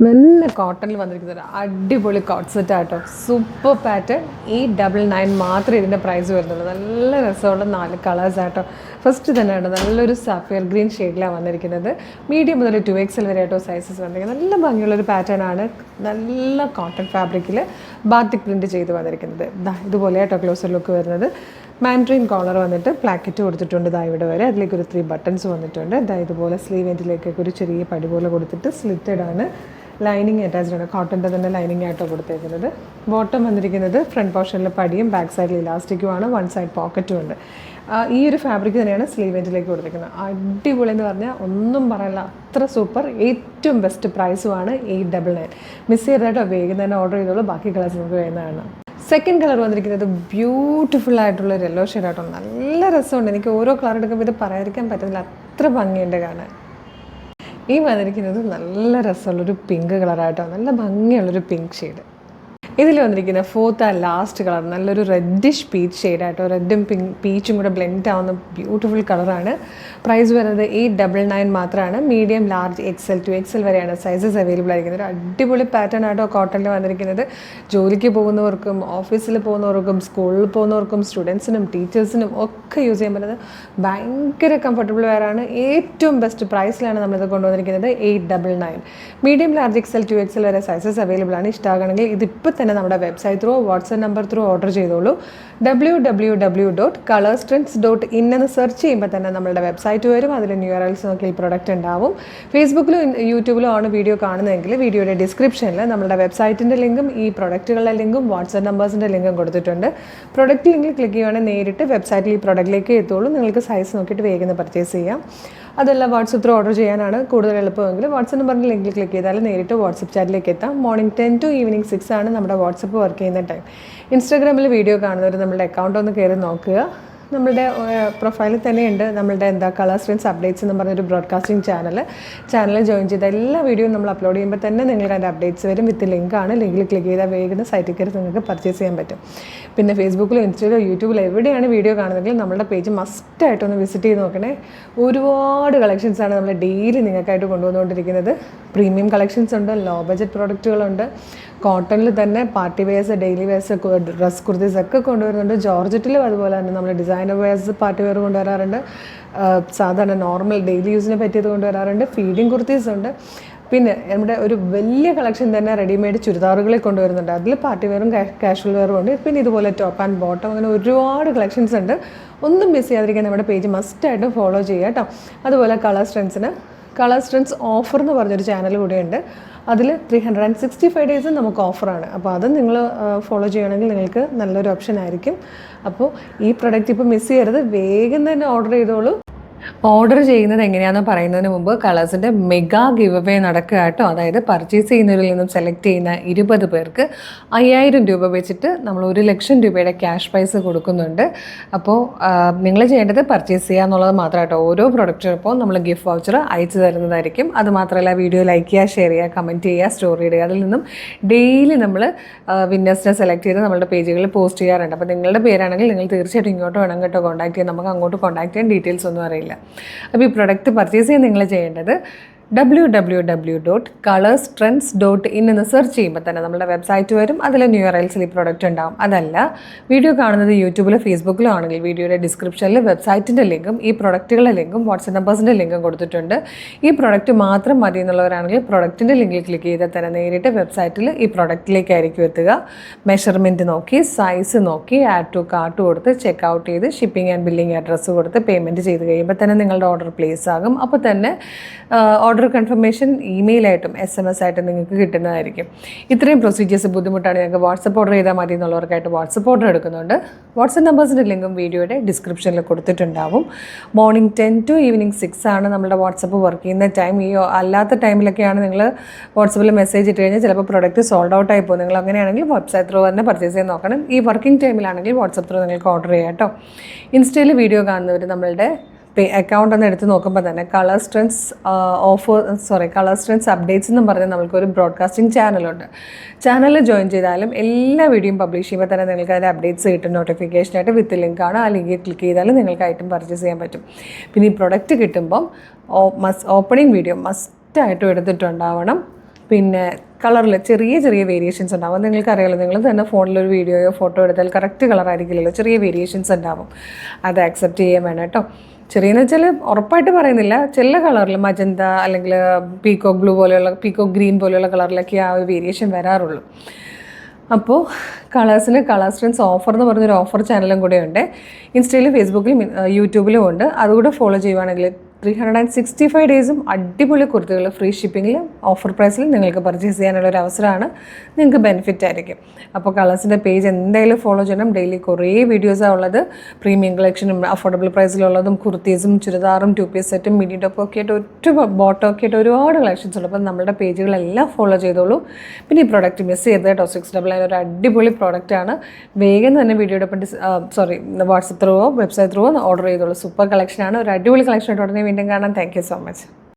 നല്ല കോട്ടണിൽ വന്നിരിക്കുന്നത് അടിപൊളി കോട്ട് സെറ്റ് ആട്ടോ. Super pattern. 899 മാത്രമേ ഇതിൻ്റെ പ്രൈസ് വരുന്നുള്ളൂ. നല്ല രസമുള്ള 4 കളേഴ്സ് ആട്ടോ. ഫസ്റ്റ് തന്നെ ആട്ടോ നല്ലൊരു സഫയർ ഗ്രീൻ ഷെയ്ഡിലാണ് വന്നിരിക്കുന്നത്. മീഡിയം മുതൽ 2XL വരെ ആട്ടോ സൈസസ് വന്നിരിക്കുന്നത്. നല്ല ഭംഗിയുള്ളൊരു പാറ്റേൺ ആണ്. നല്ല കോട്ടൺ ഫാബ്രിക്കിൽ ബാത്തിക് പ്രിൻറ്റ് ചെയ്ത് വന്നിരിക്കുന്നത്. ഇതുപോലെ ആട്ടോ ക്ലോസർ ലുക്ക് വരുന്നത്. മാൻഡ്രീൻ കോളർ വന്നിട്ട് പ്ലാക്കറ്റ് കൊടുത്തിട്ടുണ്ട്. ഇവിടെ വരെ അതിലേക്ക് ഒരു 3 ബട്ടൺസ് വന്നിട്ടുണ്ട്. ഇതുപോലെ സ്ലീവ് എൻഡിലേക്കൊക്കെ ഒരു ചെറിയ പടി പോലെ കൊടുത്തിട്ട് സ്ലിറ്റഡ് ആണ്. ലൈനിങ് അറ്റാച്ച്ഡ് ആണ്. കോട്ടൻ്റെ തന്നെ ലൈനിങ് ആയിട്ടോ കൊടുത്തേക്കുന്നത്. ബോട്ടം വന്നിരിക്കുന്നത് ഫ്രണ്ട് പോർഷനിൽ പടിയും ബാക്ക് സൈഡിൽ ഇലാസ്റ്റിക്കുമാണ്. 1 സൈഡ് പോക്കറ്റും ഉണ്ട്. ഈ ഒരു ഫാബ്രിക് തന്നെയാണ് സ്ലീവ് എൻഡിലേക്ക് കൊടുത്തിരിക്കുന്നത്. അടിപൊളി എന്ന് പറഞ്ഞാൽ ഒന്നും പറയില്ല, അത്ര സൂപ്പർ. ഏറ്റവും ബെസ്റ്റ് പ്രൈസുമാണ് 899. മിസ് ചെയ്തതായിട്ടോ വേഗം തന്നെ ഓർഡർ ചെയ്തോളൂ. ബാക്കി കളേഴ്സ് നമുക്ക് വേണ്ടതാണ്. സെക്കൻഡ് കളർ വന്നിരിക്കുന്നത് ബ്യൂട്ടിഫുൾ ആയിട്ടുള്ള യെല്ലോ ഷെയ്ഡാട്ടോ. നല്ല രസമുണ്ട്. എനിക്ക് ഓരോ കളർ എടുക്കുമ്പോൾ ഇത് പറയാതിരിക്കാൻ പറ്റുന്നില്ല, അത്ര ഭംഗിയുണ്ട് കാണാൻ. ഈ വന്നിരിക്കുന്നത് നല്ല രസമുള്ളൊരു പിങ്ക് കളറായിട്ടോ. നല്ല ഭംഗിയുള്ളൊരു പിങ്ക് ഷെയ്ഡ്. ഇതിൽ വന്നിരിക്കുന്ന ഫോർത്ത് ആൻഡ് ലാസ്റ്റ് കളർ നല്ലൊരു റെഡിഷ് പീച്ച് ഷെയ്ഡായിട്ടോ. റെഡും പീച്ചും കൂടെ ബ്ലെൻഡ് ആവുന്ന ബ്യൂട്ടിഫുൾ കളറാണ്. പ്രൈസ് വരുന്നത് 899 മാത്രമാണ്. മീഡിയം, ലാർജ്, XL, 2XL വരെയാണ് സൈസസ് അവൈലബിൾ ആയിരിക്കുന്നത്. ഒരു അടിപൊളി പാറ്റേൺ ആയിട്ടോ കോട്ടണിൽ വന്നിരിക്കുന്നത്. ജോലിക്ക് പോകുന്നവർക്കും ഓഫീസിൽ പോകുന്നവർക്കും സ്കൂളിൽ പോകുന്നവർക്കും സ്റ്റുഡൻസിനും ടീച്ചേഴ്സിനും ഒക്കെ യൂസ് ചെയ്യാൻ പറ്റുന്നത് ഭയങ്കര കംഫർട്ടബിൾ വെയറാണ്. ഏറ്റവും ബെസ്റ്റ് പ്രൈസിലാണ് നമ്മളിത് കൊണ്ടുവന്നിരിക്കുന്നത്. 899. മീഡിയം, ലാർജ്, XL, 2XL വരെ സൈസസ് അവൈലബിൾ ആണ്. ഇഷ്ടമാകണമെങ്കിൽ ഇതിപ്പോൾ തന്നെ നമ്മുടെ website through WhatsApp number through order ചെയ്തോളൂ. www.colorstrends.in എന്ന് സെർച്ച് ചെയ്യുമ്പോൾ തന്നെ നമ്മുടെ വെബ്സൈറ്റ് വരും. അതിൽ URLs നോക്കി പ്രൊഡക്റ്റ് ഉണ്ടാവും. ഫേസ്ബുക്കിലും യൂട്യൂബിലും ആണ് വീഡിയോ കാണുന്നതെങ്കിൽ വീഡിയോയുടെ ഡിസ്ക്രിപ്ഷനിൽ നമ്മുടെ വെബ്സൈറ്റിൻ്റെ ലിങ്കും ഈ പ്രൊഡക്റ്റുകളുടെ ലിങ്കും വാട്സ്ആപ്പ് നമ്പേഴ്സിൻ്റെ ലിങ്കും കൊടുത്തിട്ടുണ്ട്. പ്രൊഡക്റ്റ് ലിങ്കിൽ ക്ലിക്ക് ചെയ്യുവാണെങ്കിൽ നേരിട്ട് വെബ്സൈറ്റിൽ ഈ പ്രൊഡക്റ്റിലേക്ക് എത്തുള്ളൂ. നിങ്ങൾക്ക് സൈസ് നോക്കിയിട്ട് വേഗം പർച്ചേസ് ചെയ്യാം. അതല്ല വാട്സപ്പ് ത്രൂ ഓർഡർ ചെയ്യാനാണ് കൂടുതൽ എളുപ്പമെങ്കിൽ വാട്സപ്പ് നമ്പറിൻ്റെ ലിങ്കിൽ ക്ലിക്ക് ചെയ്താൽ നേരിട്ട് വാട്സപ്പ് ചാറ്റിലേക്ക് എത്താം. മോർണിംഗ് 10 to ഈവനിങ് 6 ആണ് നമ്മുടെ വാട്സപ്പ് വർക്ക് ചെയ്യുന്ന ടൈം. ഇൻസ്റ്റാഗ്രാമിൽ വീഡിയോ കാണുന്നവർ നമ്മുടെ അക്കൗണ്ട് ഒന്ന് കയറി നോക്കുക. നമ്മളുടെ പ്രൊഫൈലിൽ തന്നെയുണ്ട് നമ്മളുടെ കളേഴ്സ് ട്രെൻഡ്സ് അപ്ഡേറ്റ്സ് എന്ന് പറഞ്ഞൊരു ബ്രോഡ്കാസ്റ്റിംഗ് ചാനൽ ജോയിൻ ചെയ്ത എല്ലാ വീഡിയോയും നമ്മൾ അപ്ലോഡ് ചെയ്യുമ്പോൾ തന്നെ നിങ്ങൾക്ക് അതിൻ്റെ അപ്ഡേറ്റ്സ് വരും. വിത്ത് ലിങ്കാണ്. ലിങ്കിൽ ക്ലിക്ക് ചെയ്താൽ വേഗം സൈറ്റിൽ കയറി നിങ്ങൾക്ക് പർച്ചേസ് ചെയ്യാൻ പറ്റും. പിന്നെ ഫേസ്ബുക്കിലോ ഇൻസ്റ്റയിലോ യൂട്യൂബിലോ എവിടെയാണ് വീഡിയോ കാണുന്നതെങ്കിൽ നമ്മുടെ പേജ് മസ്റ്റായിട്ടൊന്ന് വിസിറ്റ് ചെയ്ത് നോക്കണേ. ഒരുപാട് കളക്ഷൻസാണ് നമ്മൾ ഡെയിലി നിങ്ങൾക്കായിട്ട് കൊണ്ടുവന്നുകൊണ്ടിരിക്കുന്നത്. പ്രീമിയം കളക്ഷൻസ് ഉണ്ട്, ലോ ബഡ്ജറ്റ് പ്രോഡക്റ്റുകളുണ്ട്. കോട്ടണിൽ തന്നെ party wears, daily wears, dress kurtis ഒക്കെ കൊണ്ടുവരുന്നുണ്ട്. ജോർജറ്റിലും അതുപോലെ തന്നെ നമ്മൾ ഡിസൈനർ വെയർസ് പാർട്ടി വെയർ കൊണ്ടുവരാറുണ്ട്. സാധാരണ നോർമൽ ഡെയിലി യൂസിനെ പറ്റിയത് കൊണ്ടുവരാറുണ്ട്. ഫീഡിങ് കുർത്തീസ് ഉണ്ട്. പിന്നെ നമ്മുടെ ഒരു വലിയ കളക്ഷൻ തന്നെ റെഡിമെയ്ഡ് ചുരിദാറുകളെ കൊണ്ടുവരുന്നുണ്ട്. അതിൽ പാർട്ടി വെയറും കാഷ്വൽ വെയറും ഉണ്ട്. പിന്നെ ഇതുപോലെ ടോപ്പ് ആൻഡ് ബോട്ടം, അങ്ങനെ ഒരുപാട് കളക്ഷൻസ് ഉണ്ട്. ഒന്നും മിസ് ചെയ്യാതിരിക്കാൻ നമ്മുടെ പേജ് മസ്റ്റായിട്ട് ഫോളോ ചെയ്യുക കേട്ടോ. അതുപോലെ കളേഴ്സ് ട്രെൻഡ്സ് ഓഫർ എന്ന് പറഞ്ഞൊരു ചാനൽ കൂടെയുണ്ട്. അതിൽ 365 ഡേയ്സ് നമുക്ക് ഓഫറാണ്. അപ്പോൾ അത് നിങ്ങൾ ഫോളോ ചെയ്യണമെങ്കിൽ നിങ്ങൾക്ക് നല്ലൊരു ഓപ്ഷൻ ആയിരിക്കും. അപ്പോൾ ഈ പ്രൊഡക്റ്റ് ഇപ്പോൾ മിസ് ചെയ്യരുത്. വേഗം തന്നെ ഓർഡർ ചെയ്തോളൂ. ഓർഡർ ചെയ്യുന്നത് എങ്ങനെയാണെന്ന് പറയുന്നതിന് മുമ്പ് കളേഴ്സിൻ്റെ മെഗാ ഗിവ് അവേ നടക്കുക കേട്ടോ. അതായത് പർച്ചേസ് ചെയ്യുന്നവരിൽ നിന്നും സെലക്ട് ചെയ്യുന്ന 20 പേർക്ക് 5000 രൂപ വെച്ചിട്ട് നമ്മൾ 1,00,000 രൂപയുടെ ക്യാഷ് പ്രൈസ് കൊടുക്കുന്നുണ്ട്. അപ്പോൾ നിങ്ങൾ ചെയ്യേണ്ടത് പർച്ചേസ് ചെയ്യുക എന്നുള്ളത് മാത്രം കേട്ടോ. ഓരോ പ്രൊഡക്റ്റിനൊപ്പം നമ്മൾ ഗിഫ്റ്റ് വൗച്ചർ അയച്ചു തരുന്നതായിരിക്കും. അത് മാത്രമല്ല വീഡിയോ ലൈക്ക് ചെയ്യുക, ഷെയർ ചെയ്യുക, കമൻറ്റ് ചെയ്യുക, സ്റ്റോറി ഇടുക. അതിൽ നിന്നും ഡെയിലി നമ്മൾ വിന്നേഴ്സിനെ സെലക്ട് ചെയ്ത് നമ്മുടെ പേജുകളിൽ പോസ്റ്റ് ചെയ്യാറുണ്ട്. അപ്പോൾ നിങ്ങളുടെ പേരാണെങ്കിൽ നിങ്ങൾ തീർച്ചയായിട്ടും ഇങ്ങോട്ട് വേണം കേട്ടോ കോൺടാക്ട് ചെയ്യാൻ. നമുക്ക് അങ്ങോട്ട് കോൺടാക്ട് ചെയ്യാൻ ഡീറ്റെയിൽസ് ഒന്നും അറിയില്ല. അപ്പോൾ ഈ പ്രൊഡക്റ്റ് പർച്ചേസ് ചെയ്യാൻ നിങ്ങൾ ചെയ്യേണ്ടത് www.colorstrends.in എന്ന് സെർച്ച് ചെയ്യുമ്പോൾ തന്നെ നമ്മുടെ വെബ്സൈറ്റ് വരും. അതിൽ URLs ഈ പ്രൊഡക്റ്റ് ഉണ്ടാവും. അതല്ല വീഡിയോ കാണുന്നത് യൂട്യൂബിലോ ഫേസ്ബുക്കിലോ ആണെങ്കിൽ വീഡിയോയുടെ ഡിസ്ക്രിപ്ഷനിൽ വെബ്സൈറ്റിൻ്റെ ലിങ്കും ഈ പ്രൊഡക്റ്റുകളുടെ ലിങ്കും വാട്സ്ആപ്പ് നമ്പേഴ്സിൻ്റെ ലിങ്കും കൊടുത്തിട്ടുണ്ട്. ഈ പ്രൊഡക്റ്റ് മാത്രം മതി എന്നുള്ളവരാണെങ്കിൽ പ്രൊഡക്റ്റിൻ്റെ ലിങ്കിൽ ക്ലിക്ക് ചെയ്താൽ തന്നെ നേരിട്ട് വെബ്സൈറ്റിൽ ഈ പ്രൊഡക്റ്റിലേക്കായിരിക്കും എത്തുക. മെഷർമെൻറ്റ് നോക്കി, സൈസ് നോക്കി, ആഡ് ടു കാർട്ട് കൊടുത്ത് ചെക്ക് ഔട്ട് ചെയ്ത് ഷിപ്പിംഗ് ആൻഡ് ബില്ലിംഗ് അഡ്രസ്സ് കൊടുത്ത് പേയ്മെൻറ്റ് ചെയ്ത് കഴിയുമ്പോൾ തന്നെ നിങ്ങളുടെ ഓർഡർ പ്ലേസ് ആകും. അപ്പോൾ തന്നെ ഓർഡർ കൺഫർമേഷൻ ഇമെയിലായിട്ടും SMS ആയിട്ടും നിങ്ങൾക്ക് കിട്ടുന്നതായിരിക്കും. ഇത്രയും പ്രൊസീജിയേഴ്സ് ബുദ്ധിമുട്ടാണ്. ഞങ്ങൾക്ക് വാട്സപ്പ് ഓർഡർ ചെയ്താൽ മതി എന്നുള്ളവർക്കായിട്ട് വാട്സപ്പ് ഓർഡർ എടുക്കുന്നുണ്ട്. വാട്സപ്പ് നമ്പേഴ്സിൻ്റെ ലിങ്കും വീഡിയോയുടെ ഡിസ്ക്രിപ്ഷനിൽ കൊടുത്തിട്ടുണ്ടാവും. മോർണിംഗ് 10 to ഈവനിങ് 6 ആണ് നമ്മുടെ വാട്സപ്പ് വർക്ക് ചെയ്യുന്ന ടൈം. ഈ അല്ലാത്ത ടൈമിലൊക്കെയാണ് നിങ്ങൾ വാട്സപ്പിൽ മെസ്സേജ് ഇട്ട് കഴിഞ്ഞാൽ ചിലപ്പോൾ പ്രൊഡക്റ്റ് സോൾഡ് ഔട്ട് ആയി പോകും. നിങ്ങൾ അങ്ങനെയാണെങ്കിൽ വെബ്സൈറ്റ് ത്രൂ തന്നെ പർച്ചേസ് ചെയ്യാൻ നോക്കണം. ഈ വർക്കിംഗ് ടൈമിലാണെങ്കിൽ വാട്സപ്പ് ത്രൂ നിങ്ങൾക്ക് ഓർഡർ ചെയ്യാം കേട്ടോ. ഇൻസ്റ്റയിൽ വീഡിയോ കാണുന്നവർ നമ്മളുടെ അക്കൗണ്ട് ഒന്ന് എടുത്ത് നോക്കുമ്പോൾ തന്നെ കളേഴ്സ് ട്രെൻഡ്സ് അപ്ഡേറ്റ്സ് എന്നും പറഞ്ഞ് നമുക്കൊരു ബ്രോഡ്കാസ്റ്റിംഗ് ചാനലുണ്ട്. ചാനലിൽ ജോയിൻ ചെയ്താലും എല്ലാ വീഡിയോയും പബ്ലിഷ് ചെയ്യുമ്പോൾ തന്നെ നിങ്ങൾക്ക് അതിൻ്റെ അപ്ഡേറ്റ്സ് കിട്ടും നോട്ടിഫിക്കേഷനായിട്ട്. വിത്ത് ലിങ്കാണ്. ആ ലിങ്കിൽ ക്ലിക്ക് ചെയ്താൽ നിങ്ങൾക്ക് ഐറ്റം പർച്ചേസ് ചെയ്യാൻ പറ്റും. പിന്നെ ഈ പ്രൊഡക്റ്റ് കിട്ടുമ്പം ഓപ്പണിംഗ് വീഡിയോ മസ്റ്റായിട്ടും എടുത്തിട്ടുണ്ടാവണം. പിന്നെ കളറിൽ ചെറിയ ചെറിയ വേരിയേഷൻസ് ഉണ്ടാവും. അത് നിങ്ങൾക്കറിയാമല്ലോ, നിങ്ങൾ തന്നെ ഫോണിലൊരു വീഡിയോയോ ഫോട്ടോ എടുത്താൽ കറക്റ്റ് കളർ ആയിരിക്കില്ലല്ലോ, ചെറിയ വേരിയേഷൻസ് ഉണ്ടാവും. അത് ആക്സെപ്റ്റ് ചെയ്യാൻ വേണം കേട്ടോ. ചെറിയെന്ന് വെച്ചാൽ ഉറപ്പായിട്ട് പറയുന്നില്ല, ചില കളറിൽ മജന്ത അല്ലെങ്കിൽ പീക്കോക്ക് ബ്ലൂ പോലെയുള്ള പീക്കോക്ക് ഗ്രീൻ പോലെയുള്ള കളറിലൊക്കെ ആ ഒരു വേരിയേഷൻ വരാറുള്ളൂ. അപ്പോൾ കളേഴ്സിന് കളേഴ്സ് ട്രെൻഡ്സ് ഓഫർ എന്ന് പറഞ്ഞൊരു ഓഫർ ചാനലും കൂടെ ഉണ്ട്. ഇൻസ്റ്റയിലും ഫേസ്ബുക്കിലും യൂട്യൂബിലും ഉണ്ട്. അതുകൂടെ ഫോളോ ചെയ്യുവാണെങ്കിൽ 365 ഡേയ്സും അടിപൊളി കുർത്തികൾ ഫ്രീ ഷിപ്പിങ്ങിൽ ഓഫർ പ്രൈസിൽ നിങ്ങൾക്ക് പർച്ചേസ് ചെയ്യാനുള്ളൊരു അവസരമാണ്. നിങ്ങൾക്ക് ബെനിഫിറ്റ് ആയിരിക്കും. അപ്പോൾ കളേഴ്സിൻ്റെ പേജ് എന്തായാലും ഫോളോ ചെയ്യണം. ഡെയിലി കുറേ വീഡിയോസാണ് ഉള്ളത്. പ്രീമിയം കളക്ഷനും അഫോർഡബിൾ പ്രൈസിലുള്ളതും കുർത്തീസും ചുരിദാറും 2 പീസ് സെറ്റും മിനി ടോപ്പും ഒക്കെ ആയിട്ട് ബോട്ടം ഒക്കെ ആയിട്ട് ഒരുപാട് കളക്ഷൻസ് ഉണ്ട്. അപ്പോൾ നമ്മുടെ പേജുകളെല്ലാം ഫോളോ ചെയ്തോളൂ. പിന്നെ ഈ പ്രോഡക്റ്റ് മിസ് ചെയ്തത് കേട്ടോ. 699 ഒരു അടിപൊളി പ്രോഡക്റ്റാണ്. വേഗം തന്നെ വീഡിയോയുടെ വാട്സപ്പ് ത്രൂവോ വെബ്സൈറ്റ് ത്രൂവോ ഓർഡർ ചെയ്തോളൂ. സൂപ്പർ കളക്ഷനാണ്. ഒരു അടിപൊളി കളക്ഷൻ ഉടനെ വീണ്ടും കാണാം. Thank you so much.